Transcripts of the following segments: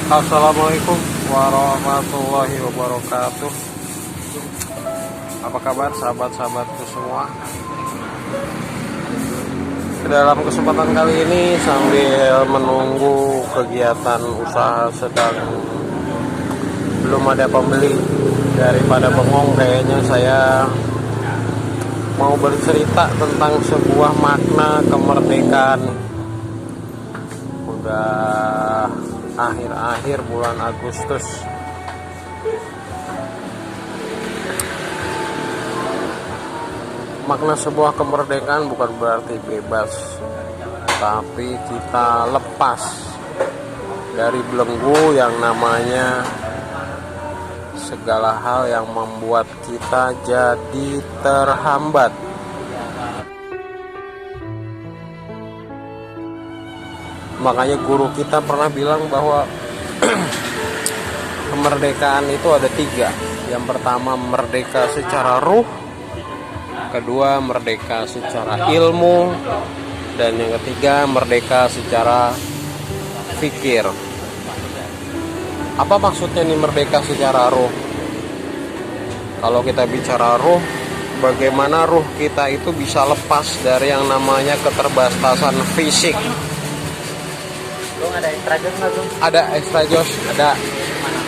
Assalamualaikum warahmatullahi wabarakatuh. Apa kabar sahabat-sahabatku semua? Dalam kesempatan kali ini sambil menunggu kegiatan usaha sedang belum ada pembeli, daripada bengong kayaknya saya mau bercerita tentang sebuah makna kemerdekaan. Udah akhir-akhir bulan Agustus, makna sebuah kemerdekaan bukan berarti bebas, tapi kita lepas dari belenggu yang namanya segala hal yang membuat kita jadi terhambat. Makanya guru kita pernah bilang bahwa kemerdekaan itu ada 3. Yang pertama merdeka secara ruh, kedua merdeka secara ilmu, dan yang ketiga merdeka secara fikir. Apa maksudnya nih merdeka secara ruh? Kalau kita bicara ruh, bagaimana ruh kita itu bisa lepas dari yang namanya keterbatasan fisik. Bung, ada extra jos nggak, Bung? Ada extra jos, ada. Mana?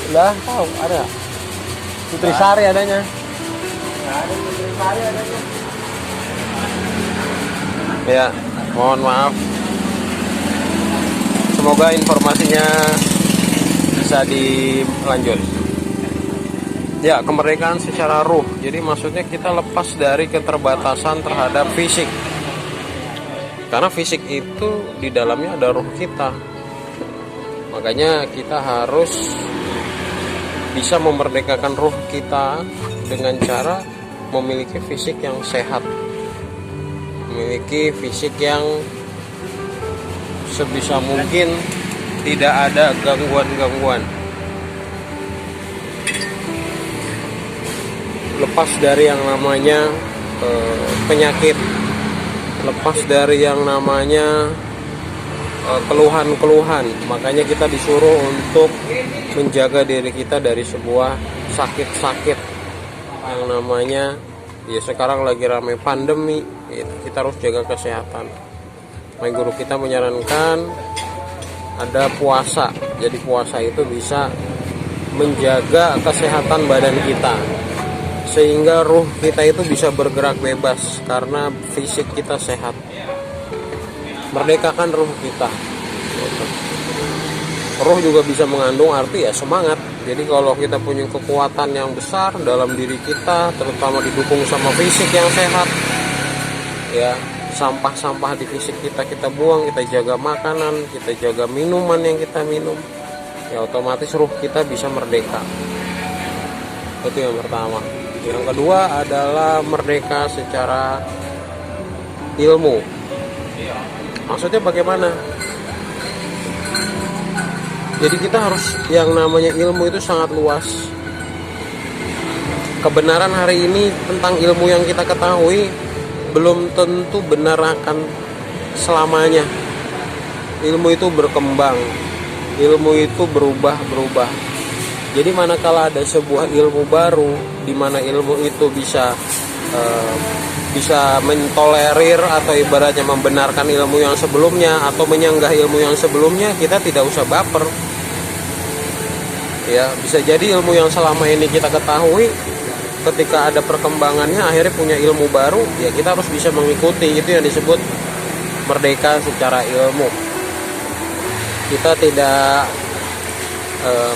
Udah tahu ada. Nutrisari adanya. Nggak ada Nutrisari adanya. Ya, mohon maaf. Semoga informasinya bisa dilanjut. Ya, kemerdekaan secara ruh. Jadi maksudnya kita lepas dari keterbatasan terhadap fisik. Karena fisik itu di dalamnya ada ruh kita. Makanya kita harus bisa memerdekakan ruh kita dengan cara memiliki fisik yang sehat, memiliki fisik yang sebisa mungkin tidak ada gangguan-gangguan. Lepas dari yang namanya penyakit, lepas dari yang namanya keluhan-keluhan. Makanya kita disuruh untuk menjaga diri kita dari sebuah sakit-sakit yang namanya, ya sekarang lagi ramai pandemi, kita harus jaga kesehatan. Makanya guru kita menyarankan ada puasa. Jadi puasa itu bisa menjaga kesehatan badan kita, sehingga ruh kita itu bisa bergerak bebas karena fisik kita sehat. Merdekakan ruh kita. Ruh juga bisa mengandung arti ya semangat. Jadi kalau kita punya kekuatan yang besar dalam diri kita, terutama didukung sama fisik yang sehat, ya sampah-sampah di fisik kita buang, kita jaga makanan, kita jaga minuman yang kita minum, ya otomatis ruh kita bisa merdeka. Itu yang pertama. Yang kedua adalah merdeka secara ilmu. Maksudnya bagaimana? Jadi kita harus, yang namanya ilmu itu sangat luas. Kebenaran hari ini tentang ilmu yang kita ketahui belum tentu benar akan selamanya. Ilmu itu berkembang, ilmu itu berubah-berubah. Jadi manakala ada sebuah ilmu baru, di mana ilmu itu bisa mentolerir atau ibaratnya membenarkan ilmu yang sebelumnya atau menyanggah ilmu yang sebelumnya, kita tidak usah baper. Ya, bisa jadi ilmu yang selama ini kita ketahui, ketika ada perkembangannya akhirnya punya ilmu baru, ya kita harus bisa mengikuti. Itu yang disebut merdeka secara ilmu. Kita tidak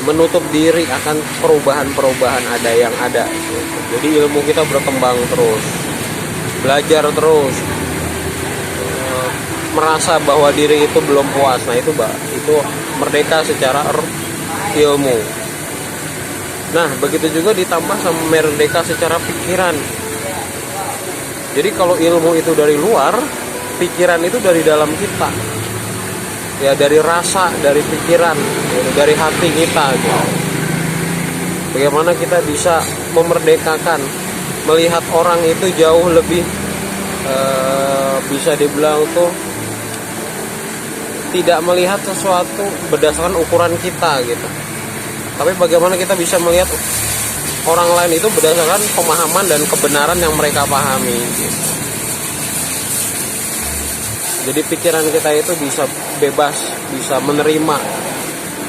menutup diri akan perubahan-perubahan ada yang ada. Jadi ilmu kita berkembang terus, belajar terus, merasa bahwa diri itu belum puas. Nah itu merdeka secara ilmu. Nah begitu juga ditambah sama merdeka secara pikiran. Jadi kalau ilmu itu dari luar, pikiran itu dari dalam kita. Ya dari rasa, dari pikiran, dari hati kita gitu. Bagaimana kita bisa memerdekakan, melihat orang itu jauh lebih bisa dibilang tuh tidak melihat sesuatu berdasarkan ukuran kita gitu. Tapi bagaimana kita bisa melihat orang lain itu berdasarkan pemahaman dan kebenaran yang mereka pahami gitu. Jadi pikiran kita itu bisa bebas, bisa menerima.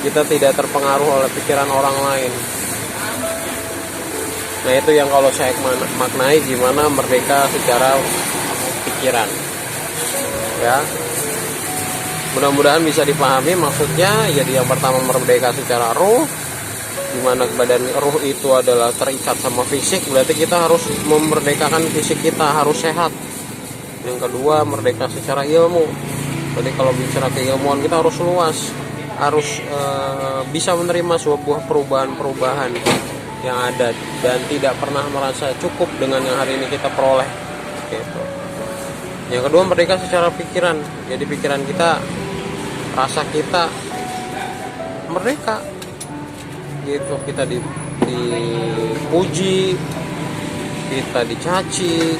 Kita tidak terpengaruh oleh pikiran orang lain. Nah itu yang kalau saya maknai gimana merdeka secara pikiran. Ya. Mudah-mudahan bisa dipahami maksudnya. Jadi yang pertama merdeka secara ruh, di mana badan ruh itu adalah terikat sama fisik, berarti kita harus memerdekakan fisik kita, harus sehat. Yang kedua merdeka secara ilmu. Jadi kalau bicara keilmuan kita harus luas, harus bisa menerima sebuah perubahan-perubahan yang ada dan tidak pernah merasa cukup dengan yang hari ini kita peroleh gitu. Yang kedua merdeka secara pikiran. Jadi pikiran kita, rasa kita merdeka gitu. Kita dipuji, kita dicaci,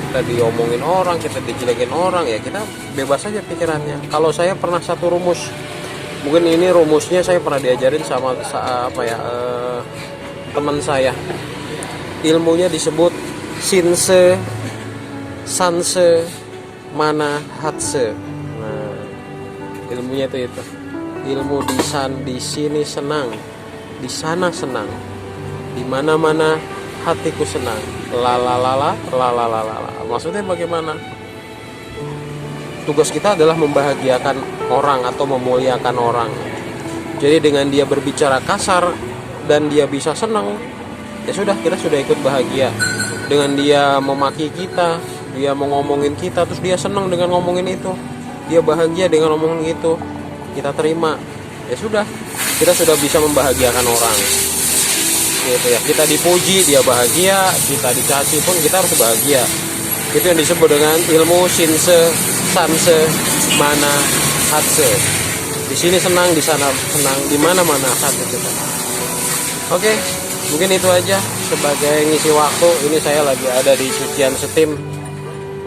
kita diomongin orang, kita dijelekin orang, ya kita bebas aja pikirannya. Kalau saya pernah satu rumus, mungkin ini rumusnya saya pernah diajarin sama teman saya. Ilmunya disebut Shinse Sanse Mana Hatse. Nah, ilmunya itu. Ilmu di sini senang, di sana senang, di mana-mana hatiku senang. La. Maksudnya bagaimana? Tugas kita adalah membahagiakan orang atau memuliakan orang. Jadi dengan dia berbicara kasar dan dia bisa senang, ya sudah, kita sudah ikut bahagia. Dengan dia memaki kita, dia mau ngomongin kita, terus dia senang dengan ngomongin itu, dia bahagia dengan ngomongin itu, kita terima, ya sudah, kita sudah bisa membahagiakan orang gitu ya. Kita dipuji, dia bahagia. Kita dicaci pun kita harus bahagia. Itu yang disebut dengan ilmu Shinse Sanse Mana Hatse. Di sini senang, di sana senang, di mana-mana hati kita. Oke, mungkin itu aja sebagai ngisi waktu. Ini saya lagi ada di cucian steam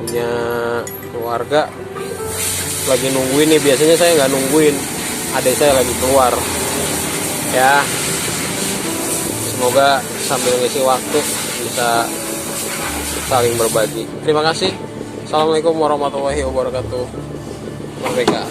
punya keluarga, lagi nungguin nih. Biasanya saya nggak nungguin, adik saya lagi keluar ya. Semoga sambil ngisi waktu bisa saling berbagi. Terima kasih. Assalamualaikum warahmatullahi wabarakatuh. Merdeka.